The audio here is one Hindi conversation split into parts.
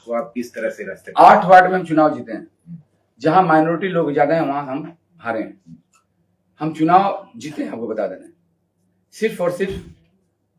उसको आप किस तरह से रास्ते 8 वार्ड में हम चुनाव जीते हैं, जहां माइनॉरिटी लोग ज्यादा हैं वहां हम हारे हैं। हम चुनाव जीते हैं, आपको बता देना, सिर्फ और सिर्फ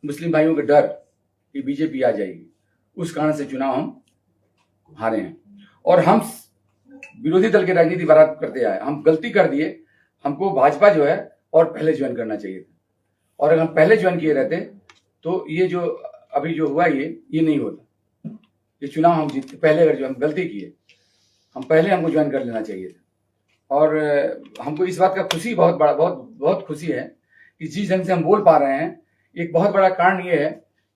मुस्लिम भाइयों के डर कि बीजेपी आ जाएगी, उस कारण से चुनाव हम हारे हैं। और हम विरोधी दल की राजनीति बारात करते आए, हम गलती कर दिए। हमको भाजपा जो है और पहले ज्वाइन करना चाहिए था, और अगर हम पहले ज्वाइन किए रहते तो ये जो अभी जो हुआ ये नहीं होता। ये चुनाव हम जीतते पहले, अगर जो हम गलती किए, हम पहले हमको ज्वाइन कर लेना चाहिए था। और हमको इस बात का खुशी बहुत खुशी है कि जिस ढंग से हम बोल पा रहे हैं। एक बहुत बड़ा कारण ये है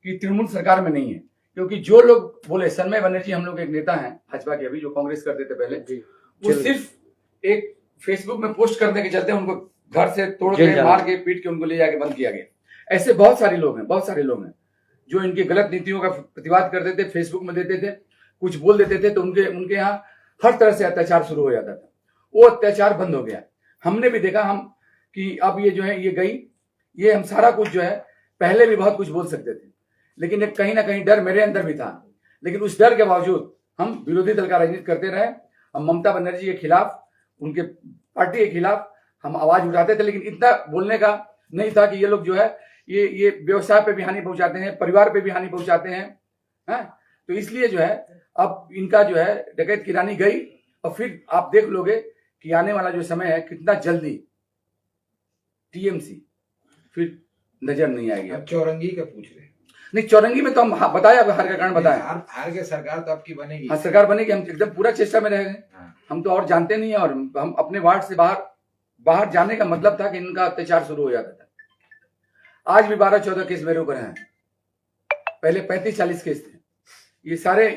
कि तृणमूल सरकार में नहीं है, क्योंकि जो लोग बोले, सन्मय बनर्जी हम लोग एक नेता हैं भाजपा के, अभी जो कांग्रेस करते थे पहले, वो सिर्फ एक फेसबुक में पोस्ट करने के चलते उनको घर से तोड़ के, मार के, पीट के उनको ले जाके बंद किया गया। ऐसे बहुत सारे लोग हैं जो इनकी गलत नीतियों का प्रतिवाद करते थे, फेसबुक में देते थे, कुछ बोल देते थे, तो उनके यहाँ हर तरह से अत्याचार शुरू हो जाता था। वो अत्याचार बंद हो गया। हमने भी देखा हम कि अब ये जो है ये गई, ये हम सारा कुछ जो है, पहले भी बहुत कुछ बोल सकते थे, लेकिन एक कहीं ना कहीं डर मेरे अंदर भी था। लेकिन उस डर के बावजूद हम विरोधी दल का राजनीति करते रहे। हम ममता बनर्जी के खिलाफ, उनके पार्टी के खिलाफ हम आवाज उठाते थे, लेकिन इतना बोलने का नहीं था कि ये लोग जो है ये व्यवसाय पे भी हानि पहुंचाते हैं, परिवार पे भी हानि पहुंचाते हैं। तो इसलिए जो है अब इनका जो है डकैत की रानी गई, और फिर आप देख लोगे कि आने वाला जो समय है कितना जल्दी टीएमसी फिर नजर नहीं आएगी। अब चौरंगी का पूछ रहे हैं। नहीं, चौरंगी में तो हम बताया, हार का कारण बताया। हार के सरकार तो आपकी बनेगी। हाँ, सरकार बनेगी, हम एकदम पूरा चेष्टा में रहेंगे। हम तो और जानते नहीं है, और हम अपने वार्ड से बाहर जाने का मतलब था कि इनका अत्याचार शुरू हो जाता था। आज भी 12-14 केस मेरे ऊपर हैं, पहले 35-40 केस थे। ये सारे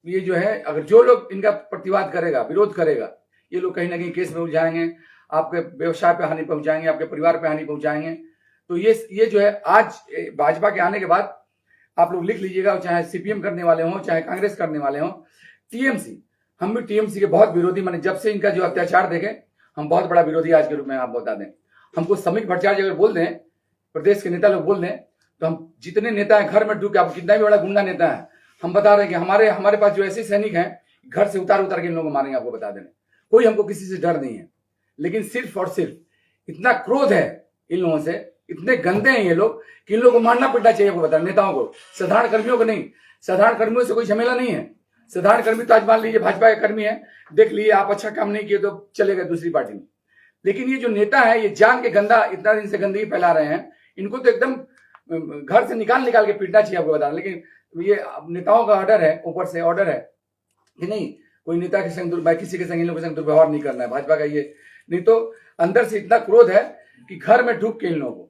ये जो है, अगर जो लोग इनका प्रतिवाद करेगा, विरोध करेगा, ये लोग कहीं ना कहीं केस में उलझाएंगे, आपके व्यवसाय पे हानि पहुंचाएंगे, आपके परिवार पे हानि पहुंचाएंगे। तो ये जो है आज भाजपा के आने के बाद आप लोग लिख लीजिएगा, चाहे सीपीएम करने वाले हों, चाहे कांग्रेस करने वाले हों, टीएमसी, हम भी टीएमसी के बहुत विरोधी, माने जब से इनका जो अत्याचार देखे हम बहुत बड़ा विरोधी आज के रूप में आप बता दें। हमको समीक भट्टाचार्य अगर बोल दें, प्रदेश के नेता लोग बोल दें, तो हम जितने नेता हैं घर में ढूंढ के, आप कितना भी बड़ा गुंडा नेता है, हम बता रहे हैं कि हमारे पास जो ऐसे सैनिक हैं, घर से उतार के इन लोगों को मारेंगे, आपको बता देने। कोई हमको किसी से डर नहीं है, लेकिन सिर्फ और सिर्फ इतना क्रोध है इन लोगों से, इतने गंदे हैं ये लोग कि इन लोगों को मारना पड़ना चाहिए, आपको बता, नेताओं को, साधारण कर्मियों को नहीं। साधारण कर्मियों से कोई झमेला नहीं है। साधारण कर्मी तो आज मान लीजिए भाजपा के कर्मी है, देख लिए आप अच्छा काम नहीं किए तो चले गए दूसरी पार्टी में। लेकिन ये जो नेता है, ये जान के गंदा, इतना दिन से गंदगी फैला रहे हैं, इनको तो एकदम घर से निकाल के पीटना चाहिए, आपको बता। लेकिन ये नेताओं का ऑर्डर है, ऊपर से ऑर्डर है कि नहीं, कोई नेता के संग किसी के संग इन लोगों के संग दुर्व्यवहार नहीं करना है, भाजपा का ये। नहीं तो अंदर से इतना क्रोध है कि घर में ढूक के इन लोगों को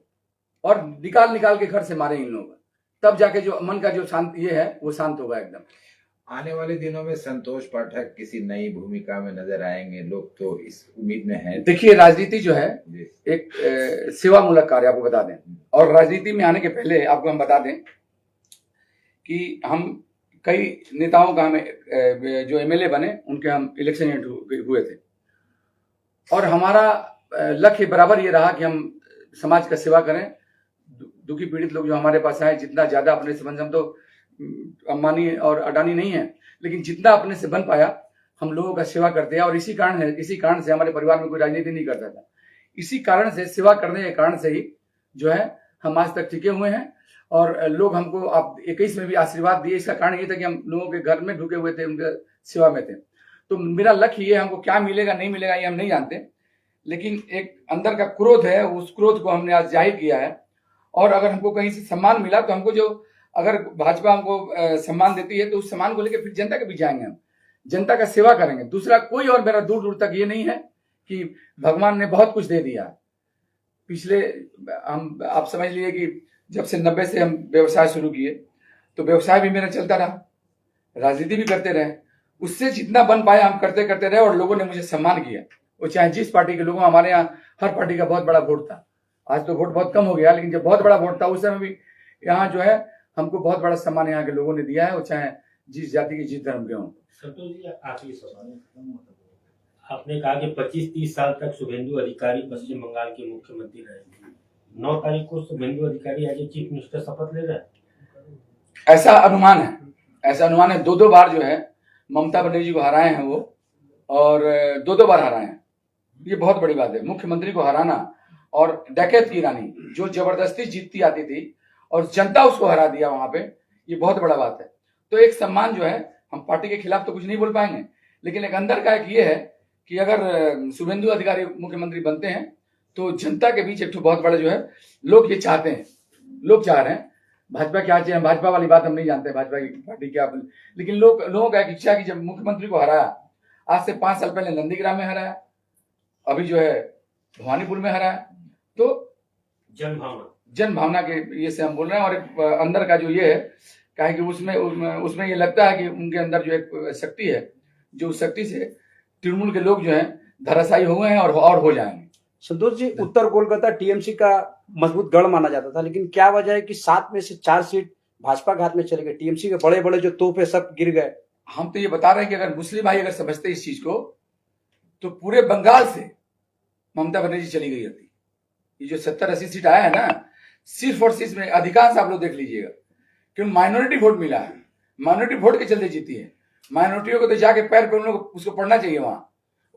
और निकाल के घर से मारे इन लोगों को, तब जाके जो मन का जो शांत ये है वो शांत होगा एकदम। आने वाले दिनों में संतोष पाठक किसी नई भूमिका में नजर आएंगे, लोग तो इस उम्मीद में हैं। देखिए, राजनीति जो है एक सेवामूलक कार्य, आपको बता दें। और राजनीति में आने के पहले आपको हम बता दें कि हम कई नेताओं का हमें जो एमएलए बने, उनके हम इलेक्शन हुए थे, और हमारा लक्ष्य बराबर ये रहा कि हम समाज का सेवा करें। दुखी पीड़ित लोग जो हमारे पास आए, जितना ज्यादा अपने से बन, हम तो अंबानी और अडानी नहीं है, लेकिन जितना अपने से बन पाया हम लोगों का सेवा करते हैं। और इसी कारण से हमारे परिवार में कोई राजनीति नहीं करता था। इसी कारण से, सेवा करने के कारण से ही जो है हम आज तक टिके हुए हैं। और लोग हमको आप 21 में भी आशीर्वाद दिए, इसका कारण ये था कि हम लोगों के घर में ढुके हुए थे, उनके सेवा में थे। तो मेरा लक्ष्य ये, हमको क्या मिलेगा नहीं मिलेगा ये हम नहीं जानते, लेकिन एक अंदर का क्रोध है, उस क्रोध को हमने आज जाहिर किया है। और अगर हमको कहीं से सम्मान मिला तो हमको जो, अगर भाजपा हमको सम्मान देती है तो उस सम्मान को लेकर फिर जनता के बीच जाएंगे, हम जनता का सेवा करेंगे। दूसरा कोई और मेरा दूर दूर तक ये नहीं है कि भगवान ने बहुत कुछ दे दिया। पिछले आप समझ लीजिए कि जब से 90 से हम व्यवसाय शुरू किए, तो व्यवसाय भी मेरा चलता रहा, राजनीति भी करते रहे, उससे जितना बन पाया हम करते रहे। और लोगों ने मुझे सम्मान किया, वो चाहे जिस पार्टी के लोगों, हमारे यहाँ हर पार्टी का बहुत बड़ा वोट था। आज तो वोट बहुत कम हो गया, लेकिन जब बहुत बड़ा वोट था उस समय भी यहाँ जो है हमको बहुत बड़ा सम्मान यहाँ के लोगों ने दिया है, वो चाहे जिस जाति के, जिस धर्म के हों। संतोष जी, आखिरी सवाल, आपने कहा कि 25-30 साल तक शुभेंदु अधिकारी पश्चिम बंगाल के मुख्यमंत्री रहे। 9 तारीख को शुभेंदु अधिकारी आज चीफ मिनिस्टर शपथ ले रहे हैं, ऐसा अनुमान है। ऐसा अनुमान है 2-2 बार जो है ममता बनर्जी को हराए हैं वो, और 2-2 बार हराए हैं। ये बहुत बड़ी बात है, मुख्यमंत्री को हराना, और डकैत की रानी जो जबरदस्ती जीतती आती थी और जनता उसको हरा दिया वहां पे, ये बहुत बड़ा बात है। तो एक सम्मान जो है, हम पार्टी के खिलाफ तो कुछ नहीं बोल पाएंगे, लेकिन एक अंदर का एक ये है कि अगर शुभेंदु अधिकारी मुख्यमंत्री बनते हैं तो जनता के बीच एक तो बहुत बड़ा जो है, लोग ये चाहते हैं, लोग चाह रहे हैं। भाजपा क्या चाहे, भाजपा वाली बात हम नहीं जानते, भाजपा की पार्टी क्या, लेकिन लोगों का एक इच्छा है कि जब मुख्यमंत्री को हराया, आज से 5 साल पहले नंदीग्राम में हराया, अभी जो है भवानीपुर में हराया, तो जन भावना के ये से हम बोल रहे हैं। और एक अंदर का जो ये है, क्या है कि उसमें ये लगता है कि उनके अंदर जो एक शक्ति है, जो उस शक्ति से तृणमूल के लोग जो हैं धराशायी हो गए हैं और हो जाएंगे। संतोष जी, उत्तर कोलकाता टीएमसी का मजबूत गढ़ माना जाता था, लेकिन क्या वजह है कि 7 में से 4 सीट भाजपा के हाथ में चले गए, टीएमसी के बड़े बड़े जो तोहफे सब गिर गए। हम तो ये बता रहे हैं कि अगर मुस्लिम भाई अगर समझते इस चीज को, तो पूरे बंगाल से ममता बनर्जी चली गई होती। ये जो 70-80 सीट आया है ना, सिर्फ और सिर्फ में अधिकांश आप लोग देख लीजिएगा, क्योंकि माइनॉरिटी वोट मिला है, माइनॉरिटी वोट के चलते जीती है। माइनॉरिटियों को तो जाके पैर पे उन लोग उसको पढ़ना चाहिए वहां,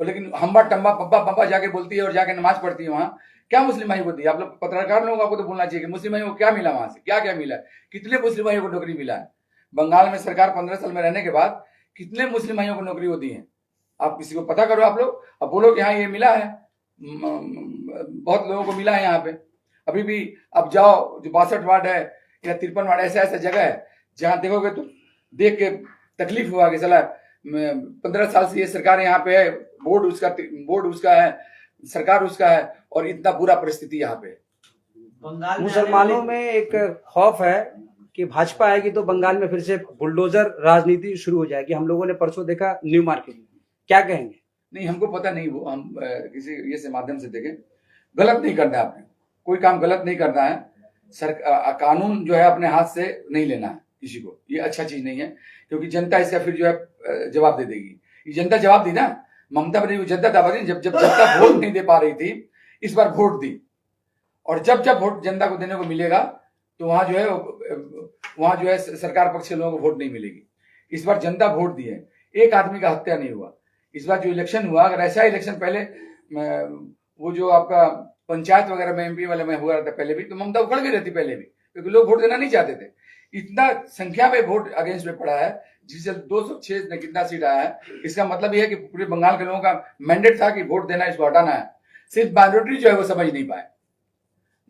और लेकिन हम्बा टम्बा पप्पा पप्पा जाके बोलती है और जाके नमाज पढ़ती है वहां। क्या मुस्लिम भाई को दी? आप लोग पत्रकार लोगों आपको तो बोलना चाहिए कि मुस्लिम भाइयों को क्या मिला वहां से, क्या क्या मिला, कितने मुस्लिम भाइयों को नौकरी मिला है। बंगाल में सरकार 15 साल में रहने के बाद कितने मुस्लिम भाइयों को नौकरी होती है, आप किसी को पता करो आप लोग, अब बोलो कि हाँ ये मिला है, बहुत लोगों को मिला है यहाँ पे। अभी भी अब जाओ, जो 62 वार्ड है या 53 वार्ड, ऐसा ऐसा जगह है जहां देखोगे तो देख के तकलीफ हुआ कि चला 15 साल से ये सरकार यहाँ पे है, बोर्ड उसका है, सरकार उसका है, और इतना बुरा परिस्थिति यहाँ पे। मुसलमानों में एक खौफ है कि भाजपा आएगी तो बंगाल में फिर से बुलडोजर राजनीति शुरू हो जाएगी। हम लोगों ने परसों देखा न्यू मार्केट में, क्या कहेंगे? नहीं, हमको पता नहीं, वो हम किसी ये से माध्यम से देखें, गलत नहीं करना है, आपने कोई काम गलत नहीं करना है। कानून जो है अपने हाथ से नहीं लेना है किसी को, ये अच्छा चीज नहीं है, क्योंकि जनता इसका फिर जो है जवाब दे देगी। ये जनता जवाब दी ना, ममता बनर्जी को जनता जवाब दी। जब जनता वोट नहीं दे पा रही थी, इस बार वोट दी, और जब वोट जनता को देने को मिलेगा तो वहां जो है सरकार पक्ष के लोगों को वोट नहीं मिलेगी। इस बार जनता वोट दी है, एक आदमी का हत्या नहीं हुआ। इस बार जो इलेक्शन हुआ, अगर ऐसा इलेक्शन पहले वो जो आपका पंचायत वगैरह में एमपी वाले में हुआ था पहले भी, तो ममता उखड़ गई रहती पहले भी, क्योंकि लोग वोट देना नहीं चाहते थे। इतना संख्या में वोट अगेंस्ट में पड़ा है, जिससे 206 ने कितना सीट आया है। इसका मतलब यह है कि पूरे बंगाल के लोगों का मैंडेट था कि वोट देना, इसको हटाना है। सिर्फ माइनॉरिटी जो है वो समझ नहीं पाए,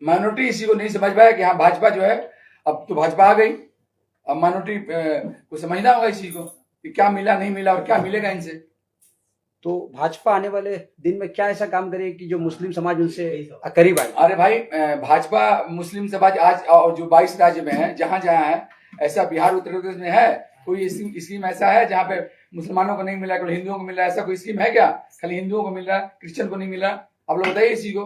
माइनॉरिटी इसी को नहीं समझ पाया कि हाँ भाजपा जो है, अब तो भाजपा आ गई, अब माइनॉरिटी को समझना होगा इसी को कि क्या मिला नहीं मिला और क्या मिलेगा इनसे। तो भाजपा आने वाले दिन में क्या ऐसा काम करे कि जो मुस्लिम समाज उनसे करीब आए? अरे भाई, भाजपा मुस्लिम समाज आज और जो 22 राज्य में है, जहां जहां है, ऐसा बिहार उत्तर प्रदेश में है कोई स्कीम ऐसा है जहां पे मुसलमानों को नहीं मिला, केवल हिंदुओं को मिला? ऐसा कोई स्कीम है क्या? खाली हिंदुओं को मिल रहा है, क्रिश्चियन को नहीं मिला? आप लोग बताइए इसी को।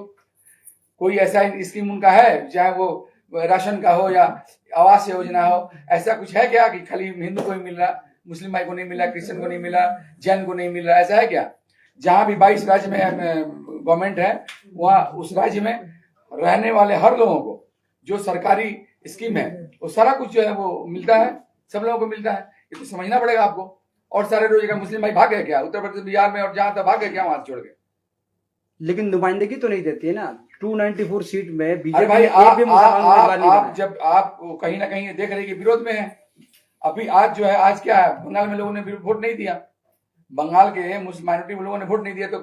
कोई ऐसा स्कीम उनका है, चाहे वो राशन का हो या आवास योजना हो, ऐसा कुछ है क्या कि खाली हिंदू को ही मिल रहा, मुस्लिम भाई को नहीं मिला, क्रिश्चियन को नहीं मिला, जैन को नहीं मिल रहा? ऐसा है क्या? जहां भी 22 राज्य में गवर्नमेंट है, वहां उस राज्य में रहने वाले हर लोगों को जो सरकारी स्कीम है वो सारा कुछ जो है वो मिलता है, सब लोगों को मिलता है। ये तो समझना पड़ेगा आपको। और सारे रोजगार मुस्लिम भाई भाग गए क्या उत्तर प्रदेश बिहार में, और जहां तक भाग गए क्या वहां छोड़ के? लेकिन नुमाइंदगी तो नहीं देती है ना 294 सीट में बीजेपी। भाई आप जब आप कहीं ना कहीं देख रहे कि विरोध में है। अभी आज जो है, आज क्या है, बंगाल में लोगों ने वोट नहीं दिया, बंगाल के मुस्लिम माइनॉरिटी लोगों ने वोट नहीं दिया, तो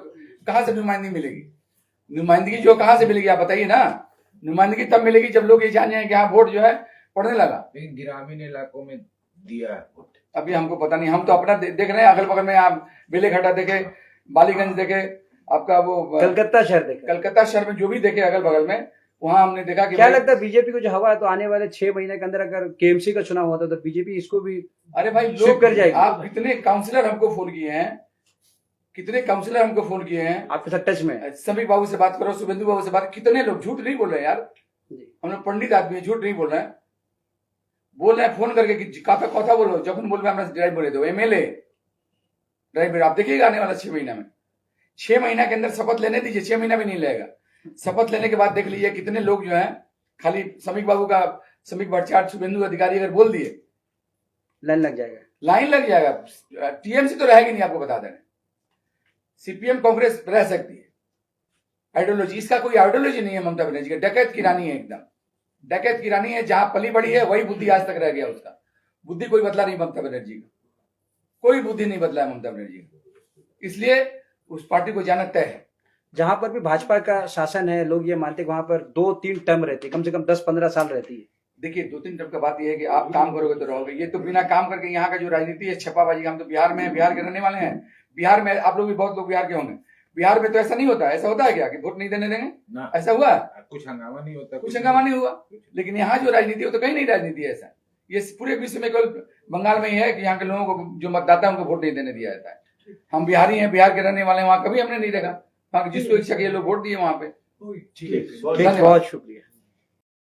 कहां से नुमाइंदगी मिलेगी? नुमाइंदगी जो कहां से मिलेगी आप बताइए ना। नुमाइंदगी तब मिलेगी जब लोग ये जान जाए कि हाँ वोट जो है पड़ने लगा। लेकिन ग्रामीण इलाकों में दिया वोट, अभी हमको पता नहीं, हम तो अपना देख रहे हैं, अगल बगल में आप बेलेघाटा देखे, बालीगंज देखे, आपका वो कलकत्ता शहर देखे, कलकत्ता शहर में जो भी देखे अगल बगल में, वहां हमने देखा कि क्या लगता है बीजेपी को जो हवा है, तो आने वाले 6 महीने के अंदर अगर केएमसी का चुनाव होता तो बीजेपी इसको भी अरे भाई लोग कर जाएगी। आप कितने काउंसलर हमको फोन किए हैं, कितने काउंसलर हमको फोन किए हैं, आपके साथ टच में? समीक बाबू से बात करो, शुभेंदु बाबू से बात, कितने लोग झूठ नहीं बोल रहे यार, हम लोग पंडित आदमी है, झूठ नहीं बोल रहे हैं, बोल रहे हैं फोन करके कि कथा बोलो, जब बोल रहे हैं ड्राइव बोले दो एमएलए ड्राइव। आप देखिएगा आने वाला 6 महीना में, 6 महीना के अंदर शपथ लेने दीजिए, 6 महीना भी नहीं लगेगा। शपथ लेने के बाद देख लीजिए कितने लोग जो हैं, खाली समीक बाबू का, समीक भट्टाचार्य, शुभेंदु अधिकारी अगर बोल दिए लाइन लग जाएगा। लाइन लग जाएगा। टीएमसी तो रहेगी नहीं, आपको बता दें। सीपीएम कांग्रेस रह सकती है, आइडियोलॉजी, इसका कोई आइडियोलॉजी नहीं है ममता बनर्जी का। डकैत की रानी है, एकदम डकैत की रानी है। जहां पली बड़ी है वही बुद्धि आज तक रह गया उसका। बुद्धि कोई बदला नहीं ममता बनर्जी का, कोई बुद्धि नहीं बदला है ममता बनर्जी का। इसलिए उस पार्टी को जाना तय है। जहां पर भी भाजपा का शासन है, लोग ये मानते हैं कि वहां पर 2-3 टर्म रहती है, कम से कम 10-15 साल रहती है। देखिए 2-3 टर्म का बात यह है कि आप काम करोगे तो रहोगे। ये तो बिना काम करके यहाँ का जो राजनीति है छपाबाजी। हम तो बिहार में, बिहार के रहने वाले हैं। बिहार में आप लोग भी, बहुत लोग बिहार के होंगे। बिहार में तो ऐसा नहीं होता। ऐसा होता है क्या कि वोट नहीं देने देंगे? ना, ऐसा हुआ? कुछ हंगामा नहीं होता, कुछ हंगामा नहीं हुआ। लेकिन यहाँ जो राजनीति है तो कहीं नहीं राजनीति है ऐसा। ये पूरे विश्व में केवल बंगाल में ही है कि यहाँ के लोगों को, जो मतदाता है, उनको वोट नहीं देने दिया जाता है। हम बिहारी हैं, बिहार के रहने वाले हैं, वहां कभी हमने नहीं देखा। वहां जिसको इच्छा किए लोग वोट दिए वहां पे। ठीक, बहुत शुक्रिया।